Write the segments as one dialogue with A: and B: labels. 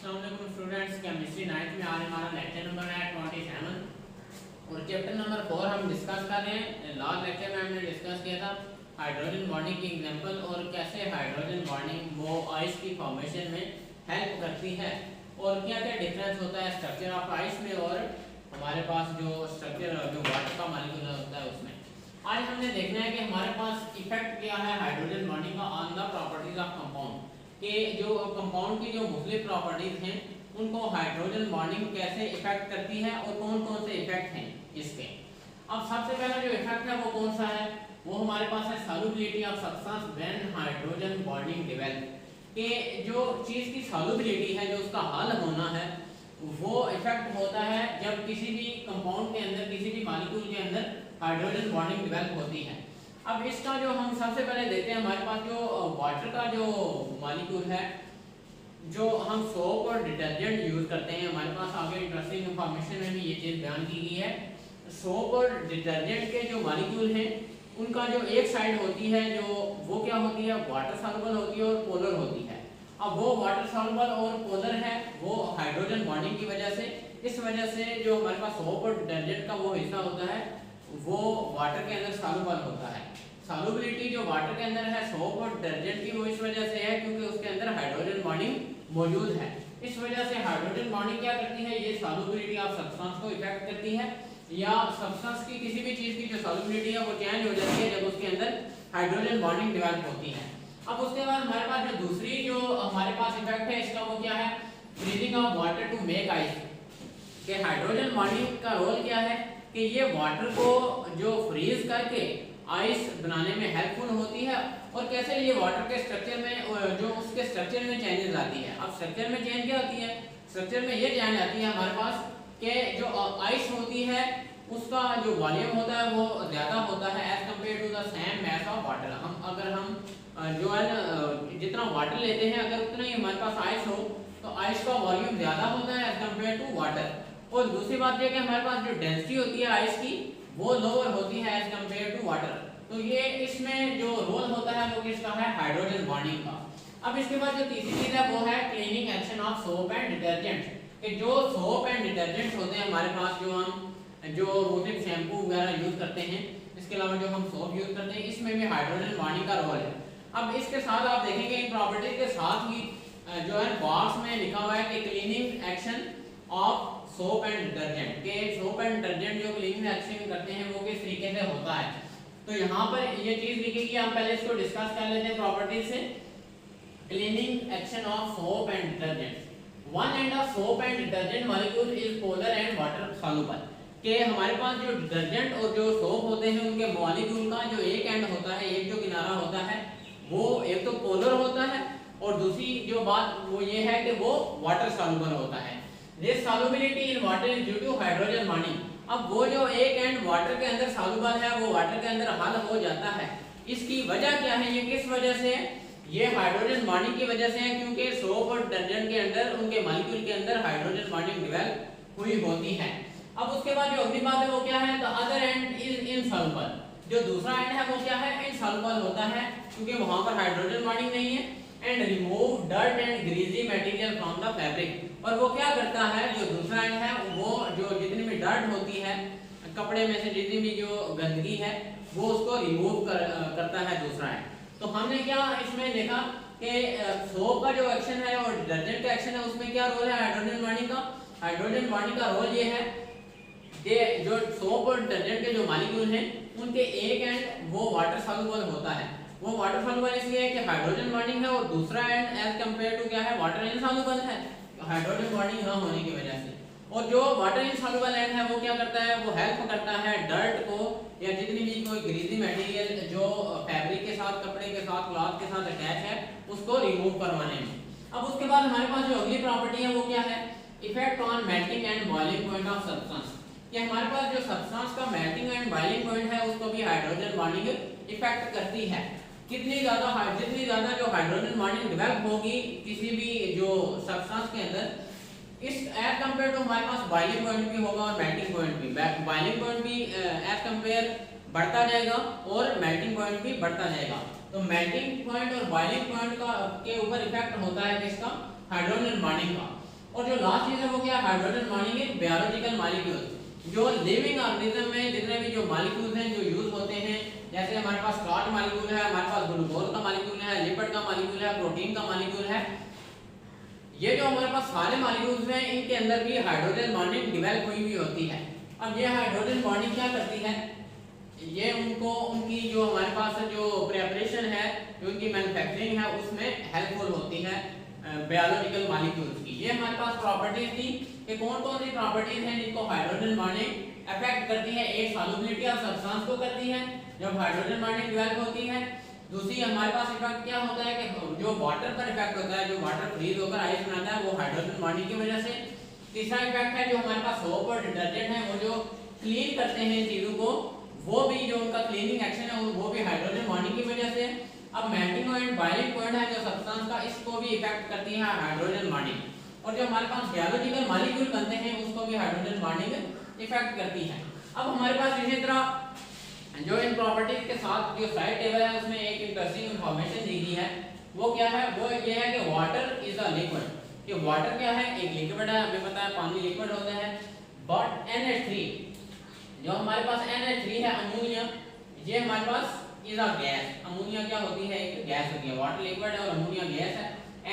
A: अस्सलाम students, chemistry 9th में आज हमारा लेक्चर नंबर है 27 और चैप्टर नंबर 4 हम डिस्कस कर रहे हैं। लास्ट लेक्चर में हमने डिस्कस किया था हाइड्रोजन बॉन्डिंग की एग्जांपल और कैसे हाइड्रोजन बॉन्डिंग वो आइस की फॉर्मेशन में हेल्प करती है और क्या क्या डिफरेंस होता है स्ट्रक्चर ऑफ आइस में और हमारे पास जो स्ट्रक्चर जो वाटर का मॉलिक्यूल होता है उसमें। आज हमने देखना है कि हमारे पास इफेक्ट क्या है हाइड्रोजन बॉन्डिंग का on the properties of compound, कि जो कंपाउंड की जो मुख्तलिफ प्रॉपर्टीज हैं उनको हाइड्रोजन बॉन्डिंग कैसे इफेक्ट करती है और कौन कौन से इफेक्ट हैं इसके। अब सबसे पहला जो इफेक्ट है वो कौन सा है, वो हमारे पास है solubility of substance when hydrogen bonding develop, कि जो चीज़ की सॉल्युबिलिटी है जो उसका हल होना है वो इफेक्ट होता है जब किसी भी कंपाउंड के अंदर किसी भी मॉलिक्यूल के अंदर हाइड्रोजन बॉन्डिंग डेवलप होती है। अब इसका जो हम सबसे पहले देखते हैं हमारे पास जो वाटर का जो मॉलिक्यूल है, जो हम सोप और डिटर्जेंट यूज करते हैं, हमारे पास आगे इंटरेस्टिंग इंफॉर्मेशन में भी ये चीज़ बयान की गई है। सोप और डिटर्जेंट के जो मॉलिक्यूल हैं उनका जो एक साइड होती है जो वो क्या होती है, वाटर सॉल्युबल होती है और पोलर होती है। अब वो वाटर सॉल्युबल और पोलर है वो हाइड्रोजन बॉन्डिंग की वजह से, इस वजह से जो हमारे पास सोप और डिटर्जेंट का वो हिस्सा होता है वो वाटर के अंदर सॉल्युबल होता है। सॉल्युबिलिटी जो वाटर के अंदर है सोप और डिटर्जेंट की वो इस वजह से है क्योंकि उसके अंदर हाइड्रोजन बॉन्डिंग मौजूद है। इस वजह से हाइड्रोजन बॉन्डिंग क्या करती है, ये सॉल्युबिलिटी ऑफ सब्सटेंस को इफेक्ट करती है, या सब्सटेंस की किसी भी चीज की जो सॉल्युबिलिटी है वो चेंज हो जाती है जब उसके अंदर हाइड्रोजन बॉन्डिंग डेवलप होती है। अब उसके बाद हमारे पास जो दूसरी जो हमारे पास इफेक्ट है इसका वो क्या है, freezing of water to make ice, कि हाइड्रोजन बॉन्डिंग का रोल क्या है कि ये वाटर को जो फ्रीज करके आइस बनाने में हेल्पफुल होती है। और कैसे ये वाटर के स्ट्रक्चर में जो उसके स्ट्रक्चर में चेंजेस आती है। अब स्ट्रक्चर में चेंज क्या होती है, स्ट्रक्चर में ये चेंज आती है हमारे पास कि जो आइस होती है उसका जो वॉल्यूम होता है वो ज़्यादा होता है as compare to the same mass of water. हम जो है ना जितना वाटर लेते हैं अगर उतना ही हमारे पास आइस हो तो आइस का वॉल्यूम ज़्यादा होता है एज कम्पेयर टू वाटर। और दूसरी बात यह कि हमारे पास जो डेंसिटी होती है आइस की वो लोअर होती है एज कम्पेयर टू वाटर। तो ये इसमें जो रोल होता है वो किसका है, हाइड्रोजन बॉन्डिंग का। अब इसके बाद जो तीसरी चीज है वो है cleaning action of soap and detergent, कि जो सोप एंड डिटर्जेंट होते हैं हमारे पास जो हम जो मुख्तलिफ शैम्पू वगैरह यूज करते हैं, इसके अलावा जो हम सोप यूज करते हैं इसमें भी हाइड्रोजन बॉन्डिंग का रोल है। अब इसके साथ आप देखेंगे इन प्रॉपर्टीज के साथ ही जो है बॉक्स में लिखा हुआ है कि cleaning action of soap and detergent, के सोप एंड डिटर्जेंट जो क्लीनिंग एक्शन करते हैं वो किस तरीके से होता है। तो यहाँ पर ये चीज लिखी है, हम पहले इसको डिस्कस कर लेते हैं प्रॉपर्टीज से। Cleaning action of soap and detergent, one end of soap and detergent molecule is polar and water soluble, के हमारे पास जो डिटर्जेंट और जो सोप होते हैं उनके मॉलिक्यूल का जो एक एंड होता है, एक जो किनारा होता है वो एक तो पोलर होता है और दूसरी जो बात वो ये है कि वो वाटर सॉल्युबल होता है। This solubility in water is due to hydrogen bonding. अब वो जो एक एंड वाटर के अंदर सॉल्युबल है वो वाटर के अंदर हल हो जाता है, इसकी वजह क्या है, ये किस वजह से है, ये हाइड्रोजन बॉन्डिंग की वजह से है क्योंकि सोप और डिटर्जेंट के अंदर उनके मॉलिक्यूल के अंदर हाइड्रोजन बॉन्डिंग डेवलप हुई होती है। अब उसके बाद जो अगली बात है वो क्या है, the other and is insoluble, जो दूसरा एंड है वो क्या है, इनसॉल्युबल होता है क्योंकि वहां पर हाइड्रोजन बॉन्डिंग नहीं है। And remove dirt and greasy material from the fabric, और वो क्या करता है जो दूसरा एंड है वो जो जितनी भी डर्ट होती है कपड़े में से जितनी भी जो गंदगी है वो उसको रिमूव करता है दूसरा एंड। तो हमने क्या इसमें देखा कि सोप का जो एक्शन है और डिटर्जेंट का एक्शन है उसमें क्या रोल है हाइड्रोजन बॉन्डिंग का। हाइड्रोजन बॉन्डिंग का रोल ये है कि जो सोप और डिटर्जेंट के जो मॉलिक्यूल हैं उनके एक एंड वो वाटर सॉल्युबल होता है। वो वाटर सॉल्युबल इसलिए है कि हाइड्रोजन बॉन्डिंग है और दूसरा एंड एज कंपेयर टू क्या है, वाटर इनसॉल्युबल है हाइड्रोजन बॉन्डिंग ना होने की वजह से। और जो वाटर इनसॉल्युबल एंड है वो क्या करता है, वो हेल्प करता है डर्ट को या जितनी भी कोई ग्रीजी मटेरियल जो फैब्रिक के साथ कपड़े के साथ क्लॉथ के साथ अटैच है उसको रिमूव करवाने में। अब उसके बाद हमारे पास जो अगली प्रॉपर्टी है वो क्या है, effect on melting and boiling point of substance, कि हमारे पास जो सब्सटेंस का मेल्टिंग एंड बॉइलिंग पॉइंट है उसको भी हाइड्रोजन बॉन्डिंग इफेक्ट करती है। जितनी ज्यादा जो हाइड्रोजन बॉन्डिंग डेवलप होगी किसी भी जो सब्सटेंस के अंदर, इस एज कंपेयर टू हमारे पास बॉइलिंग पॉइंट भी होगा और मेल्टिंग पॉइंट भी। बॉइलिंग पॉइंट भी एज कंपेयर बढ़ता जाएगा और मेल्टिंग पॉइंट भी बढ़ता जाएगा। तो मेल्टिंग पॉइंट और बॉइलिंग पॉइंट का के ऊपर इफेक्ट होता है किसका, हाइड्रोजन बॉन्डिंग का। और जो लास्ट चीज है वो क्या, hydrogen bonding in biological molecules, जो लिविंग ऑर्गेनिज्म में जितने भी जो मॉलिक्यूल्स हैं जो यूज होते हैं, जैसे हमारे पास स्टार्च मॉलिक्यूल है, हमारे पास ग्लूकोज का मॉलिक्यूल है, लिपिड का मॉलिक्यूल है, प्रोटीन का मॉलिक्यूल है, ये जो हमारे पास सारे मॉलिक्यूल्स हैं इनके अंदर भी हाइड्रोजन बॉन्डिंग डेवलप हुई हुई होती है। अब ये हाइड्रोजन बॉन्डिंग क्या करती है, ये उनको उनकी जो हमारे पास जो प्रिपरेशन है, जो उनकी मैन्युफैक्चरिंग है उसमें हेल्पफुल होती है बायोलॉजिकल मॉलिक्यूल्स की। ये हमारे पास प्रॉपर्टीज थी कि कौन कौन सी प्रॉपर्टीज हैं जिनको हाइड्रोजन बॉन्डिंग अफेक्ट करती है। एक सॉल्युबिलिटी ऑफ सब्सटेंस को करती है जब हाइड्रोजन बॉन्डिंग डेवलप होती है। दूसरी हमारे पास इफेक्ट क्या होता है कि जो वाटर पर इफेक्ट होता है, जो वाटर फ्रीज होकर आइस बनाता है वो हाइड्रोजन बॉन्डिंग की वजह से। तीसरा इफेक्ट है जो हमारे पास सोप और डिटर्जेंट है वो जो क्लीन करते हैं चीजों को, वो भी जो उनका क्लीनिंग एक्शन है वो भी हाइड्रोजन बॉन्डिंग की वजह से। अब मेल्टिंग पॉइंट बॉइलिंग पॉइंट है जो सब्सटेंस का, इसको भी इफेक्ट करती है हाइड्रोजन बॉन्डिंग। और जो हमारे पास बायोलॉजिकल मॉलिक्यूल बनते हैं उसको भी हाइड्रोजन बॉन्डिंग इफेक्ट करती है। अब हमारे पास इसी तरह जो इन प्रॉपर्टीज के साथ जो साइड टेबल है उसमें एक इंटरेस्टिंग इंफॉर्मेशन दी गई है, वो क्या है, वो ये है कि वाटर इज अ लिक्विड, कि वाटर क्या है, एक लिक्विड है, हमें पता है पानी लिक्विड होता है, बट NH3 जो हमारे पास NH3 है अमोनिया, ये हमारे पास इज अ गैस। अमोनिया क्या होती है, एक गैस होती है, वाटर लिक्विड है और अमोनिया गैस है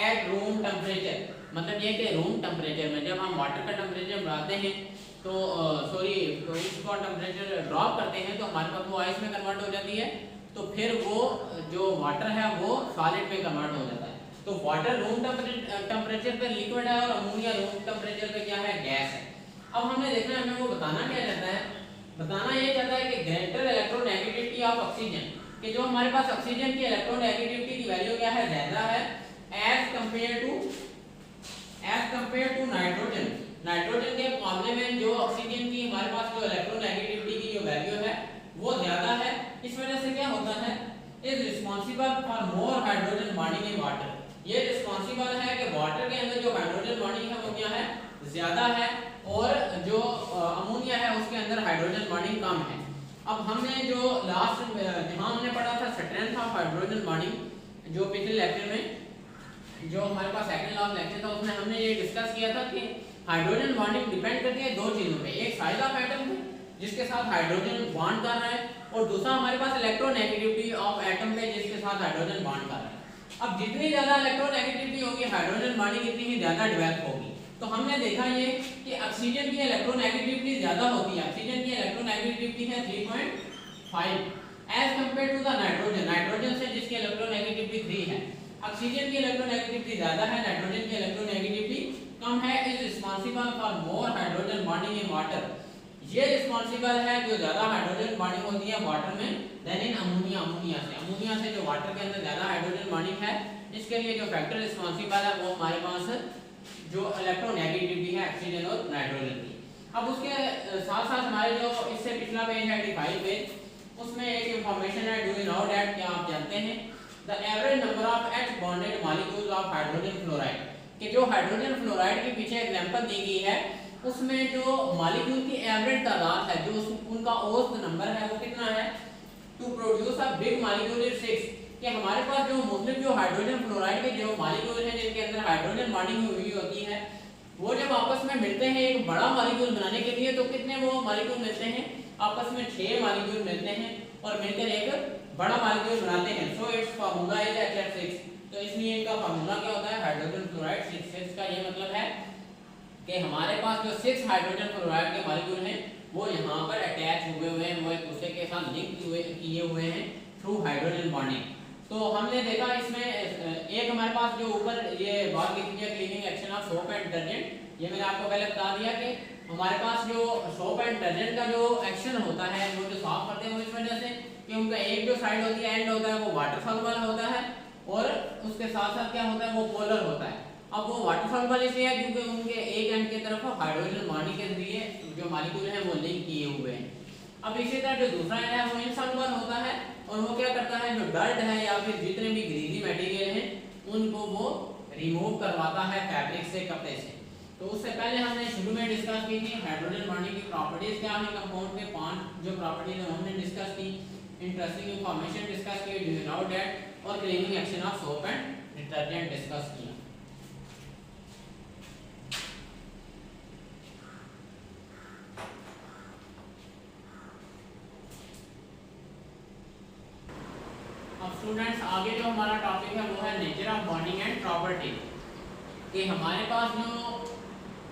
A: एट रूम टेम्परेचर। मतलब ये कि रूम टेम्परेचर में जब हम वाटर का टेम्परेचर बढ़ाते हैं तो इसका टेम्परेचर ड्रॉप करते हैं तो हमारे पास वो आइस में कन्वर्ट हो जाती है, तो फिर वो जो वाटर है वो सॉलिड में कन्वर्ट हो जाता है। तो वाटर रूम टेम्परेचर पे लिक्विड है और अमोनिया रूम टेम्परेचर पे क्या है, गैस है। अब हमने देखना है, हमें वो बताना क्या चाहता है, बताना ये चाहता है कि ग्रेटर इलेक्ट्रोनेगेटिविटी ऑफ ऑक्सीजन, कि जो हमारे पास ऑक्सीजन की इलेक्ट्रोनेगेटिविटी की वैल्यू क्या है, ज्यादा है as compare to nitrogen. Nitrogen के मामले में जो ऑक्सीजन की हमारे पास जो इलेक्ट्रोनेगेटिविटी की जो वैल्यू है वो ज्यादा है। इस वजह से क्या होता है, is responsible for more hydrogen bonding in water. ये रिस्पांसिबल है कि वाटर के अंदर जो हाइड्रोजन बॉन्डिंग है वो क्या है, ज्यादा है, और जो अमोनिया है उसके अंदर हाइड्रोजन बॉन्डिंग कम है। अब हमने जो लास्ट जहां हमने पढ़ा था स्ट्रेंथ ऑफ हाइड्रोजन बॉन्डिंग, जो पिछले लेक्चर में जो हमारे पास सेकंड लास्ट लेक्चर था उसमें हमने ये डिस्कस किया था कि हाइड्रोजन बॉन्डिंग डिपेंड करती है दो चीजों पे, एक साइज ऑफ एटम पे जिसके साथ हाइड्रोजन बॉन्ड कर रहा है, और दूसरा हमारे पास इलेक्ट्रोनेगेटिविटी ऑफ एटम पे जिसके साथ हाइड्रोजन बॉन्ड कर रहा है। अब जितनी ज्यादा इलेक्ट्रोनेगेटिविटी होगी हाइड्रोजन बॉन्डिंग इतनी ही ज्यादा डेवलप होगी। तो हमने देखा ये कि ऑक्सीजन की इलेक्ट्रोनेगेटिविटी ज्यादा होती है, ऑक्सीजन की इलेक्ट्रोनेगेटिविटी है 3.5 as compare to the nitrogen, nitrogen से जिसकी इलेक्ट्रोनेगेटिविटी 3 है। ऑक्सीजन की इलेक्ट्रोनेगेटिविटी ज्यादा है, नाइट्रोजन की इलेक्ट्रोनेगेटिविटी कम है। Is responsible for more hydrogen bonding in water, ये रिस्पांसिबल है जो ज्यादा हाइड्रोजन बॉन्डिंग होती है वाटर में देन इन अमोनिया। अमोनिया से जो वाटर के अंदर ज्यादा हाइड्रोजन बॉन्डिंग है, इसके लिए जो फैक्टर रिस्पांसिबल है वो हमारे पास जो इलेक्ट्रोनेगेटिविटी है ऑक्सीजन और नाइट्रोजन की। अब उसके साथ साथ हमारे जो इससे पिछला पेज है 85 पेज, उसमें एक इंफॉर्मेशन है, डू यू नो दैट, क्या आप जानते हैं the average number of H bonded molecules of hydrogen fluoride, कि जो हाइड्रोजन फ्लोराइड के पीछे एग्जांपल दी गई है उसमें जो मॉलिक्यूल की एवरेज तादाद है, जो उनका औसत नंबर है वो कितना है, to produce a big molecule is 6, कि हमारे पास जो मुख्तलिफ जो हाइड्रोजन फ्लोराइड के जो मॉलिक्यूल हैं जिनके अंदर हाइड्रोजन बॉन्डिंग हुई होती है, वो जब आपस में मिलते हैं एक बड़ा मॉलिक्यूल बनाने के लिए तो कितने वो मॉलिक्यूल मिलते हैं, आपस में 6 मॉलिक्यूल मिलते हैं और मिलकर एक बड़ा मॉलिक्यूल बनाते हैं। So it's formula is HF6, तो इसलिए इनका फार्मूला क्या होता है, हाइड्रोजन फ्लोराइड 6। का ये मतलब है कि हमारे पास जो 6 हाइड्रोजन फ्लोराइड के मॉलिक्यूल हैं वो यहाँ पर अटैच हुए हुए हैं, वो एक दूसरे के साथ लिंक किए हुए हैं थ्रू हाइड्रोजन बॉन्डिंग। तो हमने देखा इसमें एक हमारे पास जो ऊपर ये बात लिखी है cleaning action of soap and detergent, ये मैंने आपको पहले बता दिया कि हमारे पास जो सोप एंड डिटर्जेंट का जो एक्शन होता है वो जो साफ करते हैं वो इस वजह से कि उनका एक जो साइड होती है एंड होता है वो वाटर सॉल्युबल होता है, और उसके साथ साथ क्या होता है वो पोलर होता है। अब वो वाटर सॉल्युबल इसलिए है क्योंकि उनके एक एंड की तरफ हाइड्रोजन बॉन्डिंग के जरिए जो मॉलिक्यूल हैं वो लिंक किए हुए हैं। अब इसी तरह जो दूसरा एंड है वो इनसॉल्युबल होता है, और वो क्या करता है, जो डर्ट है या फिर जितने भी ग्रीजी मटेरियल हैं उनको वो रिमूव करवाता है फैब्रिक से, कपड़े से। तो उससे पहले हमने शुरू में डिस्कस की थी हाइड्रोजन बॉन्डिंग की प्रॉपर्टीज क्या है, कंपाउंड के 5 जो प्रॉपर्टीज है हमने डिस्कस की, इंटरेस्टिंग इंफॉर्मेशन डिस्कस की, डू यू नो दैट, और cleaning action of soap and detergent discuss किया। स्टूडेंट्स आगे जो हमारा टॉपिक है वो है nature of bonding and property. कि हमारे पास जो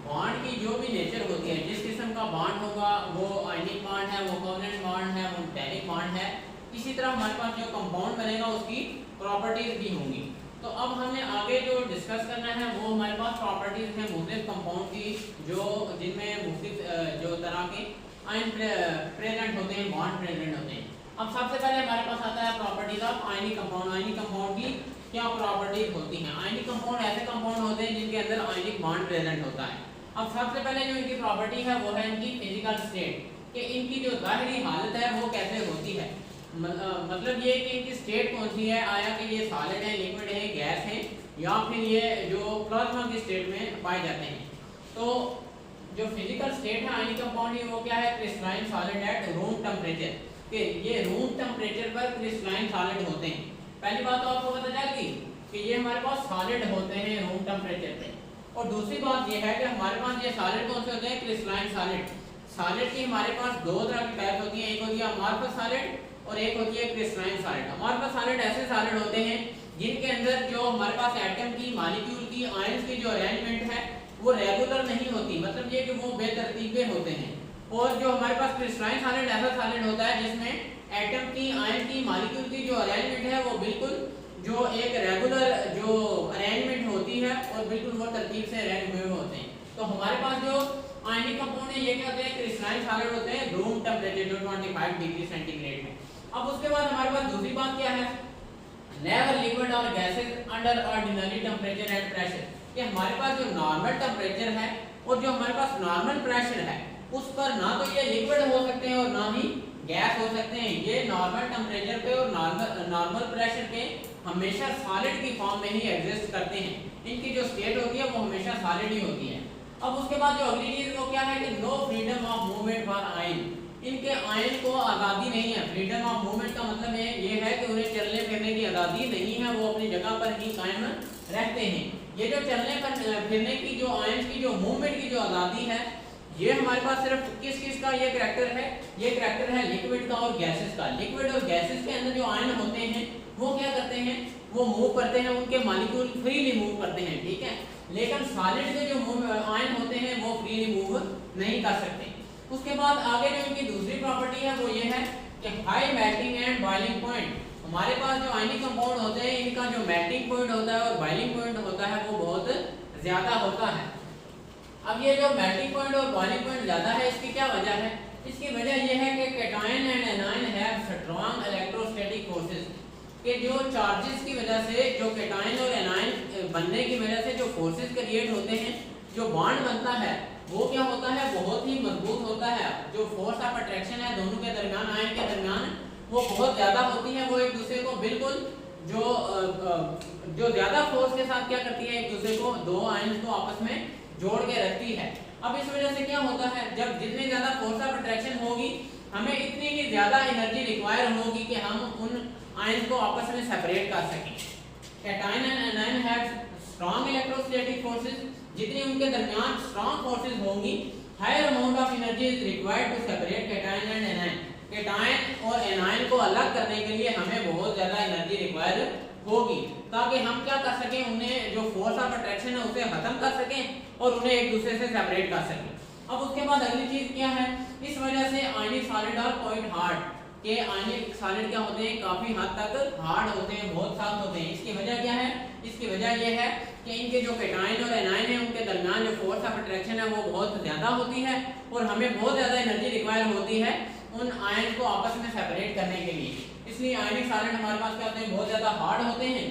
A: बॉन्ड की जो भी नेचर होती है, जिस किस्म का बॉन्ड होगा वो आयनिक बॉन्ड है, वो कोवलेंट बॉन्ड है, वो मेटालिक बॉन्ड है, इसी तरह हमारे पास जो कंपाउंड बनेगा उसकी प्रॉपर्टीज भी होंगी। तो अब हमें आगे जो डिस्कस करना है वो हमारे पास प्रॉपर्टीज हैं मुख्तलिफ कंपाउंड की, जो जिनमें मुख्तलिफ जो तरह के आयन प्रेजेंट होते हैं, बॉन्ड प्रेजेंट होते हैं। अब सबसे पहले हमारे पास आता है properties of ionic compound. Ionic compound की क्या प्रॉपर्टीज होती हैं? आयनिक कंपाउंड ऐसे कंपाउंड होते हैं जिनके अंदर आयनिक बॉन्ड प्रेजेंट होता है। अब सबसे पहले जो इनकी प्रॉपर्टी है वो है इनकी फिजिकल स्टेट, कि इनकी जो ज़ाहिरी हालत है वो कैसे होती है। मतलब ये कि इनकी स्टेट कौन सी है, आया कि ये सॉलिड है, लिक्विड है, गैस है, या फिर ये जो प्लाज्मा की स्टेट में पाए जाते हैं। तो जो फिजिकल स्टेट है आयनिक कंपाउंड की वो क्या है? Crystalline solid at room temperature, कि ये रूम टेम्परेचर पर क्रिस्टलाइन सॉलिड होते हैं। पहली बात तो आपको पता चल गई कि ये हमारे पास सॉलिड होते हैं रूम टेम्परेचर पे। और दूसरी बात ये है कि हमारे पास ये सॉलिड कौन से होते हैं? Crystalline solid. सॉलिड की हमारे पास दो तरह की टाइप होती है, एक होती है अमॉर्फस सॉलिड और एक होती है क्रिस्टलाइन सॉलिड। अमॉर्फस सॉलिड ऐसे सॉलिड होते हैं जिनके अंदर जो हमारे पास एटम की, मॉलिक्यूल की, आयंस की जो अरेंजमेंट है वो रेगुलर नहीं होती, मतलब ये कि वो बेतरतीबे होते हैं। और जो हमारे पास क्रिस्टलाइन सॉलिड ऐसा सॉलिड होता है जिसमें एटम की, आयन की, मॉलिक्यूल की जो अरेंजमेंट है वो बिल्कुल जो एक रेगुलर जो अरेंजमेंट होती है और बिल्कुल वो तरतीब से अरेंज हुए होते हैं। तो हमारे पास जो आयनिक कंपाउंड है ये क्या होते हैं? क्रिस्टलाइन सॉलिड होते हैं रूम टेम्परेचर जो 25 डिग्री सेंटीग्रेड में। अब उसके बाद हमारे पास दूसरी बात क्या है? नेवर लिक्विड और gases under ordinary temperature and pressure, कि हमारे पास जो नॉर्मल टेम्परेचर है और जो हमारे पास नॉर्मल प्रेशर है उस पर ना तो ये लिक्विड हो सकते हैं और ना ही गैस हो सकते हैं। ये नॉर्मल टेम्परेचर पे और नॉर्मल प्रेशर पे हमेशा सॉलिड की फॉर्म में ही एग्जिस्ट करते हैं। इनकी जो स्टेट होती है वो हमेशा सॉलिड ही होती है। अब उसके बाद जो अगली चीज वो क्या है कि no freedom of movement for ion, इनके आयन को आज़ादी नहीं है। फ्रीडम ऑफ मूवमेंट का मतलब ये है कि उन्हें चलने फिरने की आज़ादी नहीं है, वो अपनी जगह पर ही कायम रहते हैं। ये जो चलने फिरने की जो आयन की जो मूवमेंट की जो आज़ादी है ये हमारे पास सिर्फ किस का ये करैक्टर है? ये करैक्टर है लिक्विड का और गैसेस का। लिक्विड और गैसेस के अंदर जो आयन होते हैं वो क्या करते हैं? वो मूव करते हैं, उनके मॉलिक्यूल फ्रीली मूव करते हैं, ठीक है। लेकिन सॉलिड के जो आयन होते हैं वो फ्रीली मूव नहीं कर सकते। उसके बाद आगे जो इनकी दूसरी प्रॉपर्टी है वो ये है कि high melting and boiling point. हमारे पास जो आयनिक कंपाउंड होते हैं इनका जो मेल्टिंग पॉइंट होता है और बॉइलिंग पॉइंट होता है वो बहुत ज्यादा होता है। अब ये जो मेल्टिंग पॉइंट और बॉइलिंग पॉइंट ज्यादा है इसकी क्या वजह है? इसकी वजह यह है कि cation and anion have strong electrostatic forces, कि जो चार्जेस की वजह से, जो कैटायन और एनायन बनने की वजह से जो फोर्सेस क्रिएट होते हैं, जो बॉन्ड बनता है वो क्या होता है? बहुत ही मजबूत होता है। जो फोर्स ऑफ अट्रैक्शन है दोनों के दरमियान, आयन के दरमियान, वो बहुत ज्यादा होती है। वो एक दूसरे को बिल्कुल जो ज्यादा फोर्स के साथ क्या करती है? एक दूसरे को, दो आयन को आपस में जोड़ के रखती है। अब इस वजह से क्या होता है? जब जितनी ज्यादा फोर्स ऑफ अट्रैक्शन होगी हमें इतनी ही ज्यादा एनर्जी रिक्वायर होगी कि हम उन आयन को आपस में सेपरेट कर सकें। Cation and anion have strong electrostatic forces, जितनी उनके दरमियान स्ट्रांग फोर्सेस होंगी, higher amount of energy is required to separate cation and anion. Cation और एनायन को अलग करने के लिए हमें बहुत ज्यादा एनर्जी रिक्वायर होगी ताकि हम क्या कर सकें? उन्हें जो फोर्स ऑफ अट्रैक्शन है उसे खत्म कर सकें और उन्हें एक दूसरे से सेपरेट कर सकें। अब उसके बाद अगली चीज क्या है? इस वजह से आयनिक सॉलिड और क्वाइट हार्ड, के आयनिक सॉलिड क्या होते हैं? काफी हद तक हार्ड होते हैं, बहुत सख्त होते हैं। इसकी वजह क्या है? इसकी वजह यह है कि इनके जो कैटायन और एनायन है उनके दरमियान जो फोर्स ऑफ अट्रैक्शन है वो बहुत ज्यादा होती है और हमें बहुत ज्यादा एनर्जी रिक्वायर होती है उन आयन को आपस में सेपरेट करने के लिए। इसलिए आयनिक सॉलिड हमारे पास क्या होते हैं? बहुत ज्यादा हार्ड होते हैं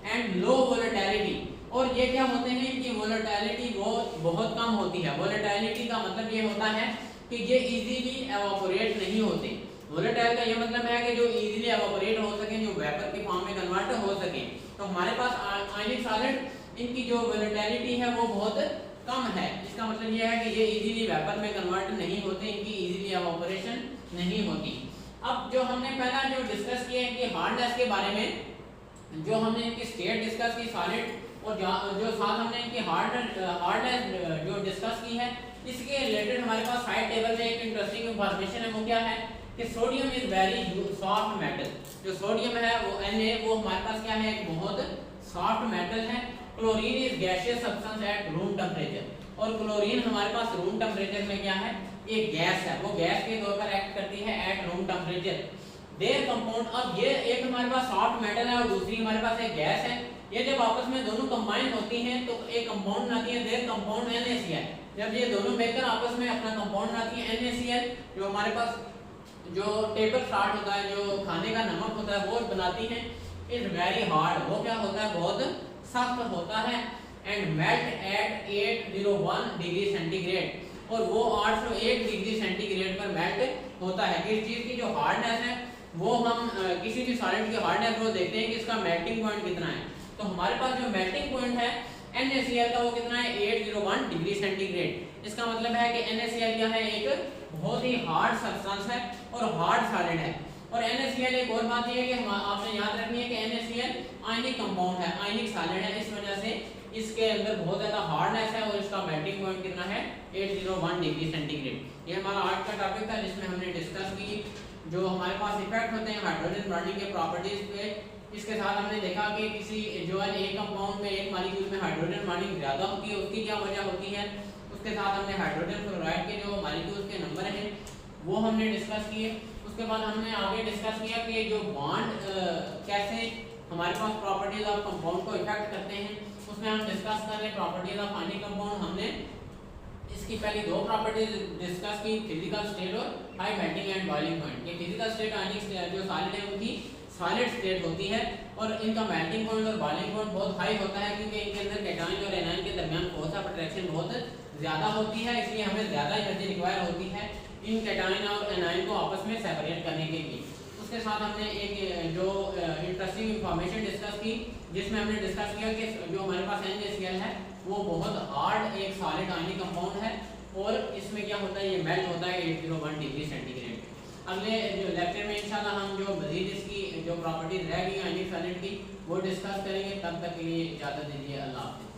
A: एंड लो वोलेटिलिटी। और ये क्या होते हैं? इनकी वोलेटिलिटी बहुत कम होती है। वोलेटिलिटी का मतलब ये होता है कि ये इजीली एवापोरेट नहीं होते। वोलेटाइल का ये मतलब है कि जो इजीली एवापोरेट हो सके, जो वेपर के फॉर्म में कन्वर्ट हो सके। तो हमारे पास आयनिक सॉलिड इनकी जो वोलेटिलिटी है वो बहुत कम है। इसका मतलब ये है कि ये इजीली वेपर में कन्वर्ट नहीं होते, इनकी इजीली एवापोरेशन नहीं होती। अब जो हमने पहला जो डिस्कस किया है कि हार्डनेस के बारे में, जो हमने इनकी स्टेट डिस्कस की सॉलिड, और जो साथ हमने इनकी हार्डनेस जो डिस्कस की है, इसके रिलेटेड हमारे पास साइड टेबल में एक इंटरेस्टिंग इंफॉर्मेशन है। वो क्या है कि sodium is very soft metal. जो सोडियम है वो Na वो हमारे पास क्या है, एक बहुत सॉफ्ट मेटल है। Chlorine is gaseous substance at room temperature, और क्लोरीन हमारे पास रूम टेम्परेचर में क्या है, एक गैस है, वो गैस के तौर पर एक्ट करती है at room temperature. There compound, अब ये एक हमारे पास सॉफ्ट मेटल है और दूसरी हमारे पास एक गैस है, ये जब आपस में दोनों कंबाइन होती हैं तो एक कंपाउंड बनाती है, देयर कंपाउंड NaCl। जब ये दोनों मिलकर आपस में अपना कंपाउंड बनाती है NaCl, जो हमारे पास जो टेबल साल्ट होता है, जो खाने का नमक होता है, वो बनाती है। इज वेरी हार्ड, वो क्या होता है, बहुत सख्त होता है। And melt eight 801 degree centigrade, और वो 801 डिग्री सेंटीग्रेड पर मेल्ट होता है। किस चीज़ की जो हार्डनेस है, वो हम किसी भी सॉलिड की हार्डनेस वो देखते हैं कि इसका मेल्टिंग पॉइंट कितना है। तो हमारे पास जो मेल्टिंग पॉइंट है NaCl का, वो कितना है, 801 डिग्री सेंटीग्रेड। इसका मतलब है कि NaCl क्या है, एक बहुत ही हार्ड सब्सटेंस है और हार्ड सॉलिड है। और NaCl एक और बात ये है कि आपने याद रखनी है कि NaCl आयनिक कंपाउंड है, आयनिक सॉलिड है, इस वजह से इसके अंदर बहुत ज़्यादा हार्डनेस है और इसका मेल्टिंग पॉइंट कितना है, 801 डिग्री सेंटीग्रेड। ये हमारा आज का टॉपिक था जिसमें हमने डिस्कस की जो हमारे पास इफेक्ट होते हैं हाइड्रोजन बॉन्डिंग के प्रॉपर्टीज पे। इसके साथ हमने देखा कि किसी जो है एक कंपाउंड में, एक मॉलिक्यूल में हाइड्रोजन बॉन्डिंग ज़्यादा होती है, उसकी क्या वजह होती है। उसके साथ हमने हाइड्रोजन फ्लोराइड के जो मॉलिक्यूल्स के नंबर हैं वो हमने डिस्कस किए। उसके बाद हमने आगे डिस्कस किया कि जो बॉन्ड कैसे हमारे पास प्रॉपर्टीज ऑफ कंपाउंड को इफेक्ट करते हैं। उसमें हम डिस्कस कर रहे हैं प्रॉपर्टीज ऑफ आयनिक कंपाउंड। हमने इसकी पहली दो प्रॉपर्टीज डिस्कस की, फिजिकल स्टेट और high melting and boiling point. ये फिजिकल स्टेट आयनिक जो सॉलिड है उनकी सॉलिड स्टेट होती है और इनका मेल्टिंग पॉइंट और बॉइलिंग पॉइंट बहुत हाई होता है, क्योंकि इनके अंदर कैटायन और एनायन के दरमियान फोर्स ऑफ अट्रैक्शन बहुत ज़्यादा होती है, इसलिए हमें ज़्यादा एनर्जी रिक्वायर होती है इन कैटायन और एनायन को आपस में सेपरेट करने के लिए। उसके साथ हमने एक जो इंटरेस्टिंग इंफॉर्मेशन डिस्कस की, जिसमें हमने डिस्कस किया कि जो हमारे पास NaCl है वो बहुत हार्ड एक सॉलिड आयनिक कंपाउंड है और इसमें क्या होता है, ये मेल्ट होता है 801 डिग्री सेंटीग्रेड। अगले जो लेक्चर में इंशाल्लाह हम जो मज़ीद इसकी जो प्रॉपर्टीज रह गई आयनिक सॉलिड की वो डिस्कस करेंगे। तब तक के लिए इजाज़त दीजिए, अल्लाह हाफ़िज़।